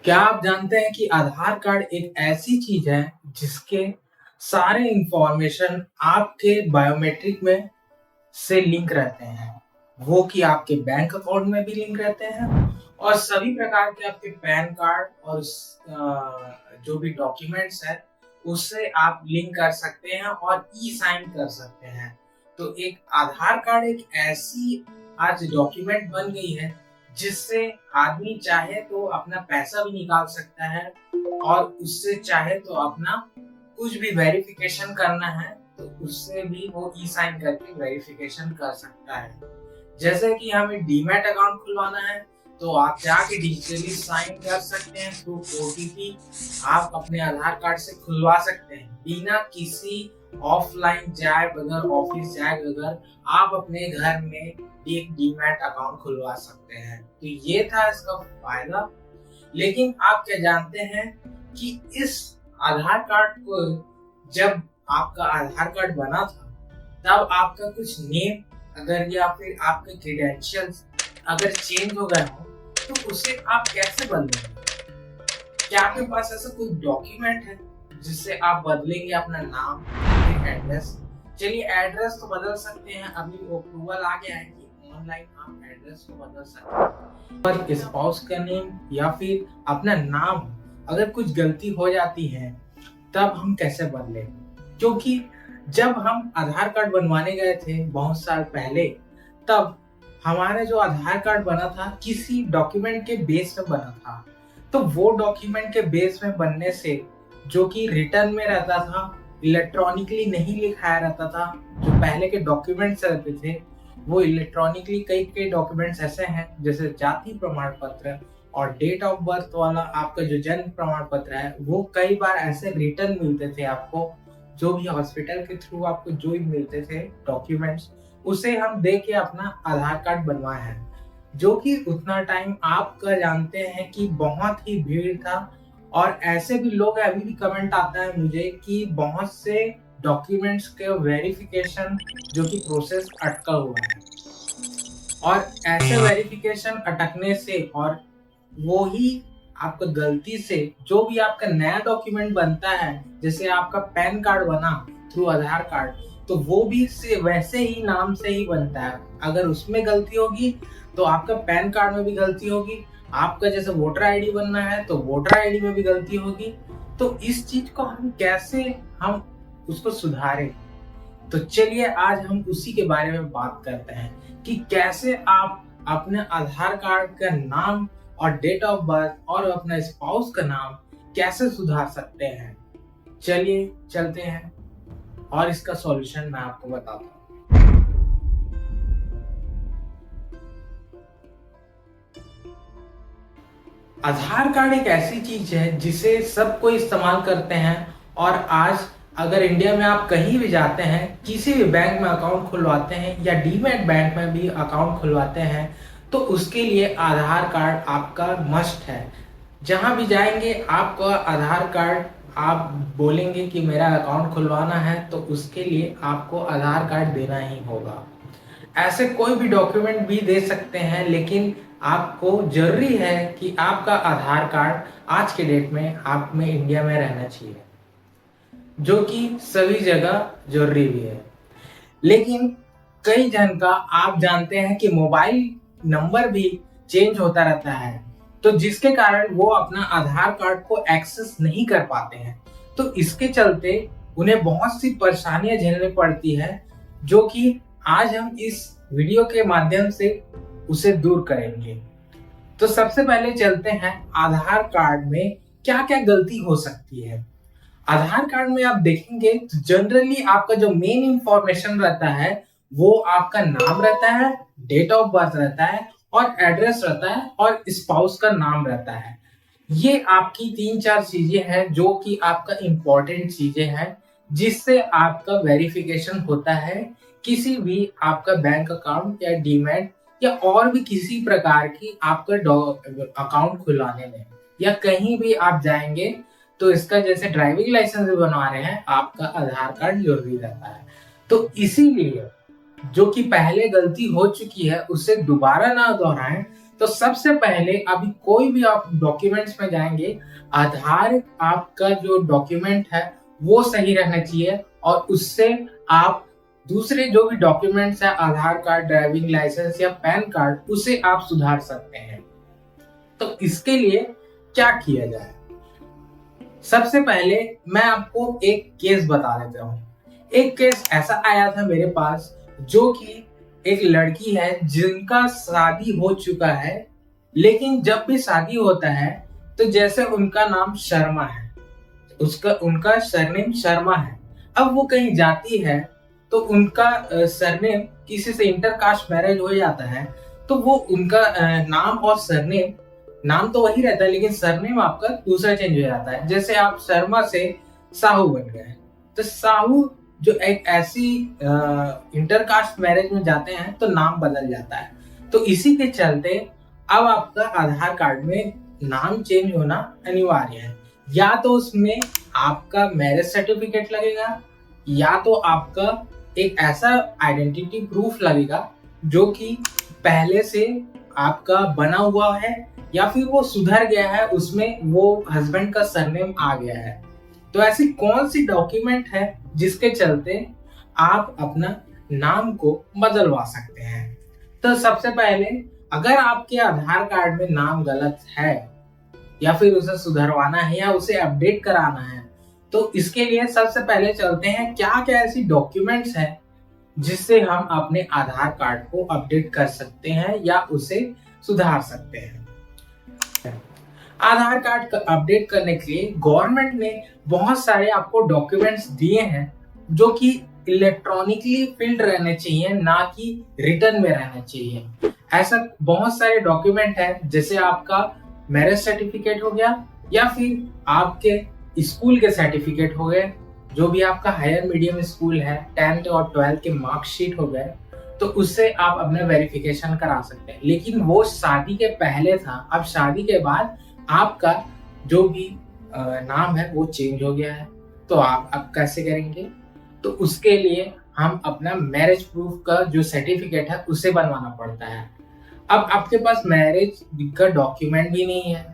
क्या आप जानते हैं कि आधार कार्ड एक ऐसी चीज है जिसके सारे इंफॉर्मेशन आपके बायोमेट्रिक में से लिंक रहते हैं। वो कि आपके बैंक अकाउंट में भी लिंक रहते हैं और सभी प्रकार के आपके पैन कार्ड और जो भी डॉक्यूमेंट्स है उससे आप लिंक कर सकते हैं और ई साइन कर सकते हैं। तो एक आधार कार्ड एक ऐसी आज डॉक्यूमेंट बन गई है जिससे आदमी चाहे तो अपना पैसा भी निकाल सकता है और उससे चाहे तो अपना कुछ भी वेरिफिकेशन करना है तो उससे भी वो ई साइन करके वेरिफिकेशन कर सकता है। जैसे कि हमें डीमैट अकाउंट खुलवाना है तो आप जाके डिजिटली साइन कर सकते हैं थ्रू ओटीपी। आप अपने आधार कार्ड से खुलवा सकते हैं बिना किसी ऑफलाइन जाए बगैर ऑफिस जाए बगैर आप अपने घर में एक डीमैट अकाउंट खुलवा सकते हैं। तो ये था इसका फायदा। लेकिन आप क्या जानते हैं कि इस आधार कार्ड को जब आपका आधार कार्ड बना था तब आपका कुछ नेम अगर या फिर आपके क्रेडेंशियल्स अगर चेंज हो गए हो तो उसे आप कैसे बदलेंगे? क्या आपके पास ऐसा कोई डॉक्यूमेंट है जिससे आप बदलेंगे अपना नाम फिर एड्रेस? चलिए एड्रेस तो बदल सकते हैं, अभी अप्रूवल आ गया है कि ऑनलाइन आप एड्रेस को बदल सकते हैं। पर स्पाउस का नेम या फिर अपना नाम अगर कुछ गलती हो जाती है तब हम कैसे बदले? क्योंकि जब हम आधार कार्ड बनवाने गए थे बहुत साल पहले तब हमारा जो आधार कार्ड बना था किसी डॉक्यूमेंट के बेस पे बना था। तो वो डॉक्यूमेंट के बेस में बनने से जो कि रिटर्न में रहता था, इलेक्ट्रॉनिकली नहीं लिखाया रहता था। जो पहले के डॉक्यूमेंट्स रहते थे वो इलेक्ट्रॉनिकली कई कई डॉक्यूमेंट्स ऐसे हैं जैसे जाति प्रमाण पत्र और डेट ऑफ बर्थ वाला आपका जो जन्म प्रमाण पत्र है वो कई बार ऐसे रिटर्न मिलते थे आपको। जो भी हॉस्पिटल के थ्रू आपको जो भी मिलते थे डॉक्यूमेंट्स उसे हम दे के अपना आधार कार्ड बनवाए हैं। जो कि उतना टाइम आपका जानते हैं कि बहुत ही भीड़ था और ऐसे भी लोग अभी भी कमेंट आता है मुझे कि बहुत से डॉक्यूमेंट्स के वेरिफिकेशन जो कि प्रोसेस अटका हुआ है और ऐसे वेरिफिकेशन अटकने से और वो ही आपका गलती से जो भी आपका नया डॉक्यूमेंट बनता है जैसे आपका पैन कार्ड बना थ्रू आधार कार्ड तो वो भी से वैसे ही नाम से ही बनता है। अगर उसमें गलती होगी तो आपका पैन कार्ड में भी गलती होगी। आपका जैसे वोटर आईडी बनना है तो वोटर आईडी में भी गलती होगी। तो इस चीज को हम कैसे हम उसको सुधारें? तो चलिए आज हम उसी के बारे में बात करते हैं कि कैसे आप अपने आधार कार्ड का नाम और डेट ऑफ बर्थ और अपना स्पाउस का नाम कैसे सुधार सकते हैं। चलिए चलते हैं और इसका सॉल्यूशन मैं आपको बताता हूँ। आधार कार्ड एक ऐसी चीज है जिसे सब कोई इस्तेमाल करते हैं और आज अगर इंडिया में आप कहीं भी जाते हैं किसी भी बैंक में अकाउंट खुलवाते हैं या डीमैट बैंक में भी अकाउंट खुलवाते हैं तो उसके लिए आधार कार्ड आपका मस्ट है। जहां भी जाएंगे आपका आधार कार्ड आप बोलेंगे कि मेरा अकाउंट खुलवाना है तो उसके लिए आपको आधार कार्ड देना ही होगा। ऐसे कोई भी डॉक्यूमेंट भी दे सकते हैं लेकिन आपको जरूरी है कि आपका आधार कार्ड आज के डेट में आप में इंडिया में रहना चाहिए जो कि सभी जगह जरूरी भी है। लेकिन कई जन का आप जानते हैं कि मोबाइल नंबर भी चेंज होता रहता है तो जिसके कारण वो अपना आधार कार्ड को एक्सेस नहीं कर पाते हैं। तो इसके चलते उन्हें बहुत सी परेशानियां झेलनी पड़ती है जो कि आज हम इस वीडियो के माध्यम से उसे दूर करेंगे। तो सबसे पहले चलते हैं आधार कार्ड में क्या क्या गलती हो सकती है। आधार कार्ड में आप देखेंगे तो जनरली आपका जो मेन इंफॉर्मेशन रहता है वो आपका नाम रहता है, डेट ऑफ बर्थ रहता है और एड्रेस रहता है और स्पाउस का नाम रहता है। ये आपकी तीन चार चीजें हैं जो कि आपका इंपॉर्टेंट चीजें हैं जिससे आपका वेरिफिकेशन होता है किसी भी आपका बैंक अकाउंट या डीमैट या और भी किसी प्रकार की आपका अकाउंट खुलवाने में या कहीं भी आप जाएंगे तो इसका जैसे ड्राइविंग लाइसेंस भी बनवा रहे हैं आपका आधार कार्ड जरूरी रहता है। तो इसीलिए जो कि पहले गलती हो चुकी है उसे दोबारा ना दोहराएं। तो सबसे पहले अभी कोई भी आप डॉक्यूमेंट्स में जाएंगे, आधार आपका जो डॉक्यूमेंट है वो सही रहना चाहिए, और उससे आप दूसरे जो भी डॉक्यूमेंट्स है, आधार कार्ड, ड्राइविंग लाइसेंस या पैन कार्ड, उसे आप सुधार सकते हैं। तो इसके लिए क्या किया जाए? सबसे पहले मैं आपको एक केस बता देता हूँ। एक केस ऐसा आया था मेरे पास, जो कि एक लड़की है जिनका शादी हो चुका है, लेकिन जब भी शादी होता है तो जैसे उनका नाम शर्मा है, उनका सरनेम शर्मा है। अब वो कहीं जाती है तो उनका सरनेम किसी से इंटरकास्ट मैरिज हो जाता है, तो वो उनका नाम और सरनेम, नाम तो वही रहता है लेकिन सरनेम आपका दूसरा चेंज हो जाता है। जैसे आप शर्मा से साहू बन गए, तो साहू जो एक ऐसी इंटरकास्ट मैरिज में जाते हैं तो नाम बदल जाता है। तो इसी के चलते अब आपका आधार कार्ड में नाम चेंज होना अनिवार्य है। या तो उसमें आपका मैरिज सर्टिफिकेट लगेगा, या तो आपका एक ऐसा आइडेंटिटी प्रूफ लगेगा जो कि पहले से आपका बना हुआ है, या फिर वो सुधर गया है, उसमें वो हस्बैंड का सरनेम आ गया है। तो ऐसी कौन सी डॉक्यूमेंट है जिसके चलते आप अपना नाम को बदलवा सकते हैं? तो सबसे पहले, अगर आपके आधार कार्ड में नाम गलत है या फिर उसे सुधरवाना है या उसे अपडेट कराना है, तो इसके लिए सबसे पहले चलते हैं क्या क्या ऐसी डॉक्यूमेंट्स हैं जिससे हम अपने आधार कार्ड को अपडेट कर सकते हैं या उसे सुधार सकते हैं। आधार कार्ड अपडेट करने के लिए गवर्नमेंट ने बहुत सारे आपको डॉक्यूमेंट्स दिए हैं जो कि इलेक्ट्रॉनिकली फिल्ड रहने चाहिए, ना कि रिटर्न में रहना चाहिए। ऐसा बहुत सारे डॉक्यूमेंट है, जैसे आपका मैरिज सर्टिफिकेट हो गया, या फिर आपके स्कूल के सर्टिफिकेट हो गए, जो भी आपका हायर मीडियम स्कूल है, 10th और 12th के मार्कशीट हो गए, तो उससे आप अपना वेरिफिकेशन करा सकते हैं। लेकिन वो शादी के पहले था, अब शादी के बाद आपका जो भी नाम है वो चेंज हो गया है, तो आप अब कैसे करेंगे? तो उसके लिए हम अपना मैरिज प्रूफ का जो सर्टिफिकेट है उसे बनवाना पड़ता है। अब आपके पास मैरिज का डॉक्यूमेंट भी नहीं है,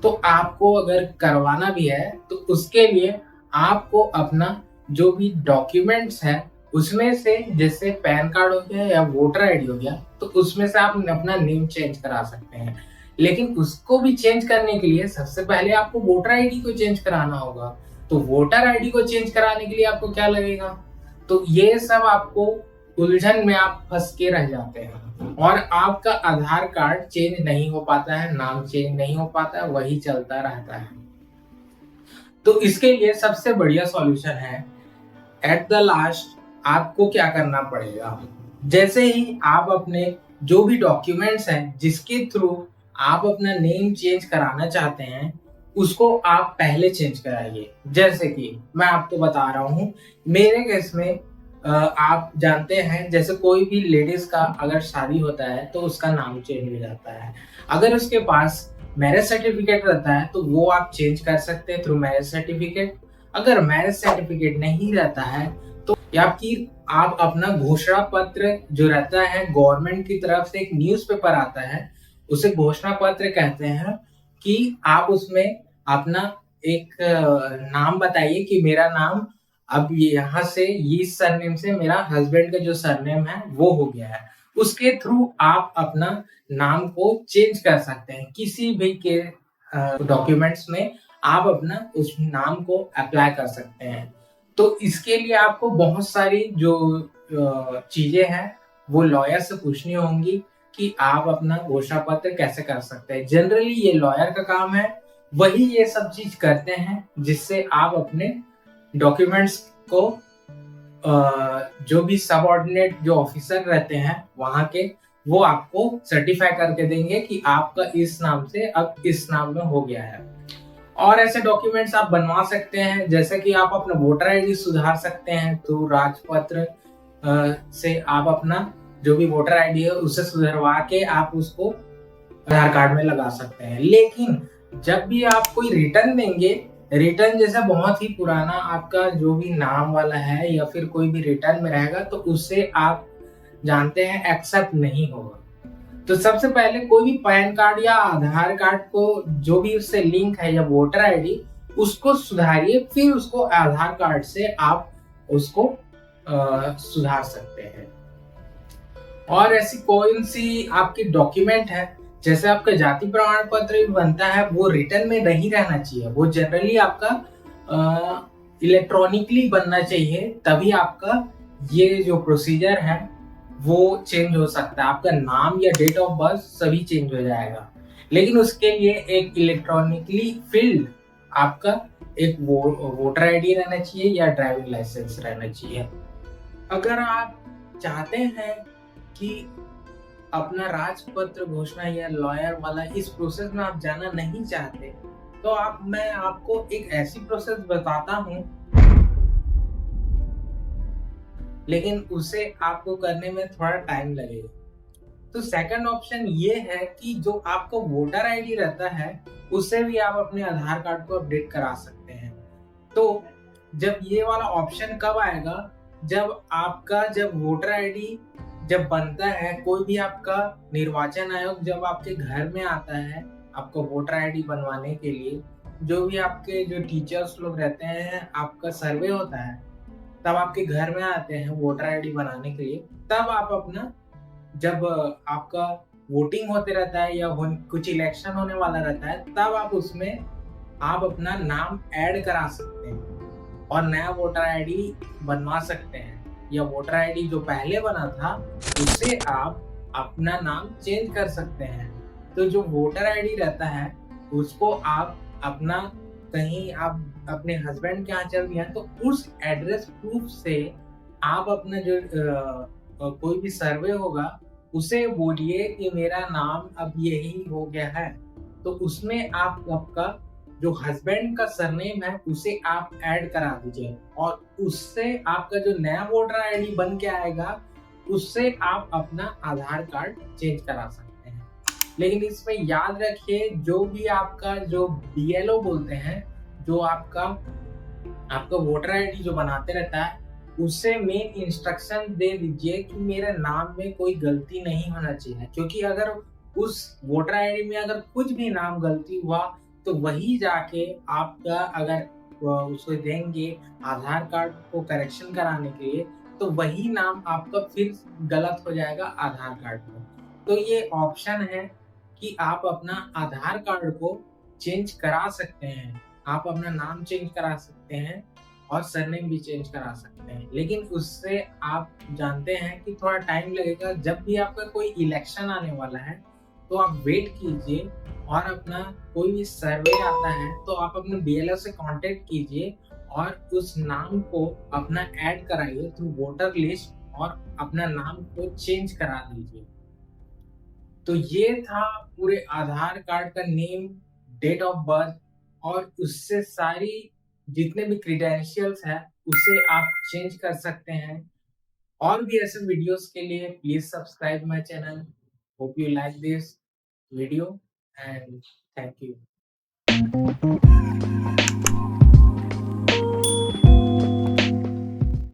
तो आपको अगर करवाना भी है तो उसके लिए आपको अपना जो भी डॉक्यूमेंट्स है उसमें से, जैसे पैन कार्ड हो गया या वोटर आईडी हो गया, तो उसमें से आप अपना नेम चेंज करा सकते हैं। लेकिन उसको भी चेंज करने के लिए सबसे पहले आपको वोटर आईडी को चेंज कराना होगा। तो वोटर आईडी को चेंज कराने के लिए आपको क्या लगेगा? तो ये सब आपको उलझन में आप फंस के रह जाते हैं और आपका आधार कार्ड चेंज नहीं हो पाता है, नाम चेंज नहीं हो पाता है, वही चलता रहता है। तो इसके लिए सबसे बढ़िया सॉल्यूशन है, एट द लास्ट आपको क्या करना पड़ेगा, जैसे ही आप अपने जो भी डॉक्यूमेंट्स हैं जिसके थ्रू आप अपना नेम चेंज कराना चाहते हैं उसको आप पहले चेंज कराइए। जैसे कि मैं आपको बता रहा हूँ, मेरे केस में आप जानते हैं, जैसे कोई भी लेडीज का अगर शादी होता है तो उसका नाम चेंज हो जाता है। अगर उसके पास मैरिज सर्टिफिकेट रहता है तो वो आप चेंज कर सकते हैं थ्रू मैरिज सर्टिफिकेट। अगर मैरिज सर्टिफिकेट नहीं रहता है तो या फिर आप अपना घोषणा पत्र जो रहता है, गवर्नमेंट की तरफ से एक न्यूज़पेपर आता है, उसे घोषणा पत्र कहते हैं, कि आप उसमें अपना एक नाम बताइए कि मेरा नाम अब यहाँ से इस सरनेम से मेरा हस्बैंड का जो सरनेम है वो हो गया है। उसके थ्रू आप अपना नाम को चेंज कर सकते हैं। किसी भी के डॉक्यूमेंट्स में आप अपना उस नाम को अप्लाई कर सकते हैं। तो इसके लिए आपको बहुत सारी जो चीजें हैं वो लॉयर से पूछनी होंगी कि आप अपना घोषणा पत्र कैसे कर सकते हैं। जनरली ये लॉयर का काम है, वही ये सब चीज करते हैं जिससे आप अपने डॉक्यूमेंट्स को जो भी सबऑर्डिनेट जो ऑफिसर रहते हैं वहां के, वो आपको सर्टिफाई करके देंगे कि आपका इस नाम से अब इस नाम में हो गया है। और ऐसे डॉक्यूमेंट्स आप बनवा सकते हैं, जैसे कि आप अपना वोटर आईडी सुधार सकते हैं, तो राजपत्र से आप अपना जो भी वोटर आईडी है उसे सुधरवा के आप उसको आधार कार्ड में लगा सकते हैं। लेकिन जब भी आप कोई रिटर्न देंगे, रिटर्न जैसे बहुत ही पुराना आपका जो भी नाम वाला है या फिर कोई भी रिटर्न में रहेगा, तो उससे आप जानते हैं एक्सेप्ट नहीं होगा। तो सबसे पहले कोई भी पैन कार्ड या आधार कार्ड को जो भी उससे लिंक है या वोटर आईडी उसको सुधारिए, फिर उसको आधार कार्ड से आप उसको सुधार सकते हैं। और ऐसी कौन सी आपकी डॉक्यूमेंट है, जैसे आपका जाति प्रमाण पत्र भी बनता है, वो रिटर्न में नहीं रहना चाहिए, वो जनरली आपका इलेक्ट्रॉनिकली बनना चाहिए, तभी आपका ये जो प्रोसीजर है वो चेंज हो सकता है। आपका नाम या डेट ऑफ बर्थ सभी चेंज हो जाएगा, लेकिन उसके लिए एक इलेक्ट्रॉनिकली फिल्ड आपका एक वोटर आईडी रहना चाहिए या ड्राइविंग लाइसेंस रहना चाहिए। अगर आप चाहते हैं कि अपना राजपत्र घोषणा या लॉयर वाला इस प्रोसेस में आप जाना नहीं चाहते, तो मैं आपको एक ऐसी प्रोसेस बताता हूँ, लेकिन उसे आपको करने में थोड़ा टाइम लगेगा। तो सेकंड ऑप्शन ये है कि जो आपको वोटर आईडी रहता है उससे भी आप अपने आधार कार्ड को अपडेट करा सकते हैं। तो जब ये वाला ऑप्शन कब आएगा, जब वोटर आईडी जब बनता है, कोई भी आपका निर्वाचन आयोग जब आपके घर में आता है आपको वोटर आईडी बनवाने के लिए, जो भी आपके जो टीचर्स लोग रहते हैं, आपका सर्वे होता है, तब आपके घर में आते हैं वोटर आईडी बनाने के लिए, तब आप अपना जब आपका वोटिंग होते रहता है या कुछ इलेक्शन होने वाला रहता है, तब आप उसमें आप अपना नाम ऐड करा सकते हैं और नया वोटर आईडी बनवा सकते हैं, या वोटर आईडी जो पहले बना था उससे आप अपना नाम चेंज कर सकते हैं। तो जो वोटर आईडी रहता है उसको आप अपना कहीं आप अपने हस्बैंड के यहाँ चल गया तो उस एड्रेस प्रूफ से आप अपना जो कोई भी सर्वे होगा उसे बोलिए कि मेरा नाम अब यही हो गया है, तो उसमें आप आपका जो हस्बैंड का सरनेम है उसे आप ऐड करा दीजिए और उससे आपका जो नया वोटर आईडी बन के आएगा उससे आप अपना आधार कार्ड चेंज करा सकते हैं। लेकिन इसमें याद रखिए, जो भी आपका जो बीएलओ बोलते हैं, जो आपका आपका वोटर आईडी जो बनाते रहता है, उससे मेन इंस्ट्रक्शन दे दीजिए कि मेरे नाम में कोई गलती नहीं होना चाहिए, क्योंकि अगर उस वोटर आईडी में अगर कुछ भी नाम गलती हुआ तो वही जाके आपका अगर उसको देंगे आधार कार्ड को करेक्शन कराने के लिए, तो वही नाम आपका फिर गलत हो जाएगा आधार कार्ड में। तो ये ऑप्शन है कि आप अपना आधार कार्ड को चेंज करा सकते हैं, आप अपना नाम चेंज करा सकते हैं और सरनेम भी चेंज करा सकते हैं, लेकिन उससे आप जानते हैं कि थोड़ा टाइम लगेगा। जब भी आपका कोई इलेक्शन आने वाला है तो आप वेट कीजिए और अपना कोई भी सर्वे आता है तो आप अपने बीएलओ से कांटेक्ट कीजिए और उस नाम को अपना ऐड कराइए थ्रू वोटर लिस्ट और अपना नाम को चेंज करा दीजिए। तो ये था पूरे आधार कार्ड का नेम, डेट ऑफ बर्थ और उससे सारी जितने भी क्रीडेंशियल्स है उसे आप चेंज कर सकते हैं। और भी ऐसे वीडियोस के लिए please subscribe my channel. Hope you like this video and thank you।